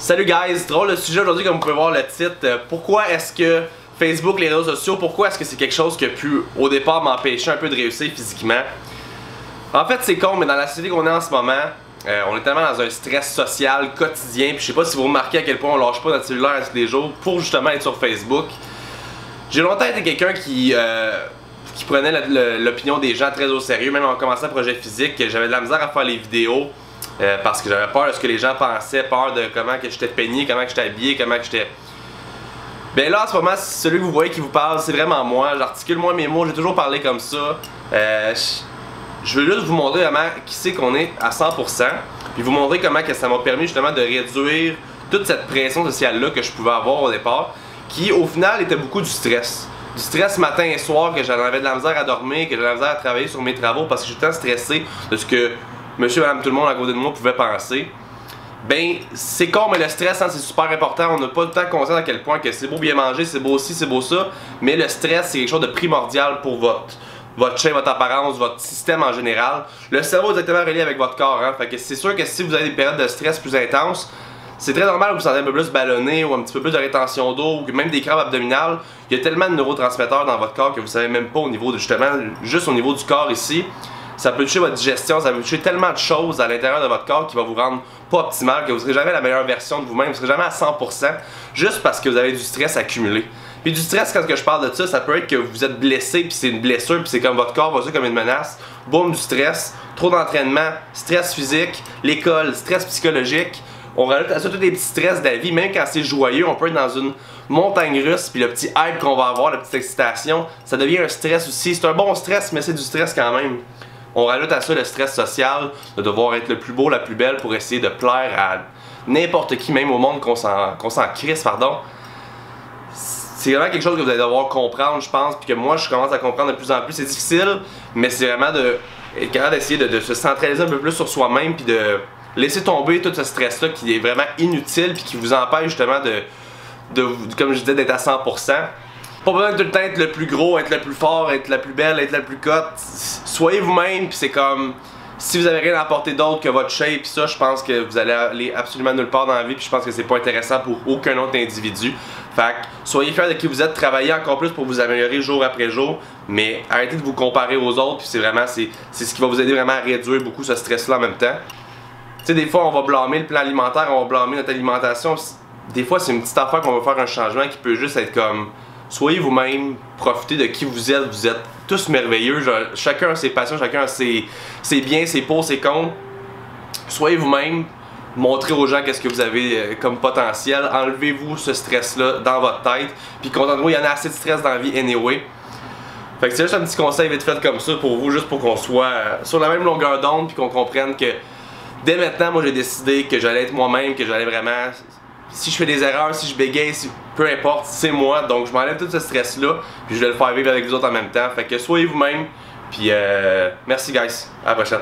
Salut guys, drôle de sujet aujourd'hui comme vous pouvez voir le titre. Pourquoi est-ce que Facebook, les réseaux sociaux, pourquoi est-ce que c'est quelque chose qui a pu au départ m'empêcher un peu de réussir physiquement? En fait c'est con, mais dans la société qu'on est en ce moment, on est tellement dans un stress social quotidien, puis je sais pas si vous remarquez à quel point on lâche pas notre cellulaire tous les jours pour justement être sur Facebook. J'ai longtemps été quelqu'un qui prenait l'opinion des gens très au sérieux, même en commençant le projet physique, j'avais de la misère à faire les vidéos. Parce que j'avais peur de ce que les gens pensaient, peur de comment que j'étais peigné, comment que j'étais habillé, comment que j'étais... Ben là en ce moment, celui que vous voyez qui vous parle, c'est vraiment moi, j'articule moi mes mots, j'ai toujours parlé comme ça. Je veux juste vous montrer vraiment qui c'est qu'on est à 100%, puis vous montrer comment que ça m'a permis justement de réduire toute cette pression sociale là que je pouvais avoir au départ, qui au final était beaucoup du stress. Du stress matin et soir, que j'avais de la misère à dormir, que j'avais de la misère à travailler sur mes travaux parce que j'étais tant stressé de ce que monsieur, madame, tout le monde à côté de moi pouvait penser. Ben, c'est con, mais le stress, hein, c'est super important. On n'a pas le temps conscient à quel point que c'est beau bien manger, c'est beau ci, c'est beau ça. Mais le stress, c'est quelque chose de primordial pour votre shape, votre apparence, votre système en général. Le cerveau est directement relié avec votre corps. Hein, fait que c'est sûr que si vous avez des périodes de stress plus intenses, c'est très normal que vous vous sentez un peu plus ballonné ou un petit peu plus de rétention d'eau ou même des crampes abdominales. Il y a tellement de neurotransmetteurs dans votre corps que vous savez même pas au niveau de justement, juste au niveau du corps ici. Ça peut toucher votre digestion, ça peut toucher tellement de choses à l'intérieur de votre corps qui va vous rendre pas optimal, que vous serez jamais la meilleure version de vous-même, vous serez jamais à 100% juste parce que vous avez du stress accumulé. Puis du stress, quand je parle de ça peut être que vous êtes blessé, puis c'est une blessure, puis c'est comme votre corps va jouer comme une menace. Boum, du stress, trop d'entraînement, stress physique, l'école, stress psychologique. On rajoute à ça tous les petits stress de la vie, même quand c'est joyeux, on peut être dans une montagne russe, puis le petit hype qu'on va avoir, la petite excitation, ça devient un stress aussi. C'est un bon stress, mais c'est du stress quand même. On rajoute à ça le stress social, de devoir être le plus beau, la plus belle pour essayer de plaire à n'importe qui, même au monde qu'on s'en crisse, pardon. C'est vraiment quelque chose que vous allez devoir comprendre, je pense, puis que moi je commence à comprendre de plus en plus. C'est difficile, mais c'est vraiment être capable d'essayer de se centraliser un peu plus sur soi-même, puis de laisser tomber tout ce stress-là qui est vraiment inutile, puis qui vous empêche justement comme je disais, d'être à 100%. Pas besoin de tout le temps être le plus gros, être le plus fort, être la plus belle, être la plus cote. Soyez vous-même, puis c'est comme si vous avez rien à apporter d'autre que votre shape, pis ça, je pense que vous allez aller absolument nulle part dans la vie, puis je pense que c'est pas intéressant pour aucun autre individu. Fait que soyez fiers de qui vous êtes, travaillez encore plus pour vous améliorer jour après jour, mais arrêtez de vous comparer aux autres, puis c'est vraiment c'est ce qui va vous aider vraiment à réduire beaucoup ce stress-là en même temps. Tu sais, des fois on va blâmer le plan alimentaire, on va blâmer notre alimentation. Des fois c'est une petite affaire qu'on va faire un changement qui peut juste être comme soyez vous-même, profitez de qui vous êtes tous merveilleux, genre, chacun a ses passions, chacun a ses biens, ses pour, ses contre. Soyez vous-même, montrez aux gens qu'est-ce que vous avez comme potentiel, enlevez-vous ce stress-là dans votre tête, puis contentez-vous, il y en a assez de stress dans la vie anyway. Fait que c'est juste un petit conseil vite fait comme ça pour vous, juste pour qu'on soit sur la même longueur d'onde, puis qu'on comprenne que dès maintenant, moi j'ai décidé que j'allais être moi-même, que j'allais vraiment... Si je fais des erreurs, si je bégaye, peu importe, c'est moi, donc je m'enlève tout ce stress-là, puis je vais le faire vivre avec vous autres en même temps. Fait que soyez vous-même, puis merci guys, à la prochaine.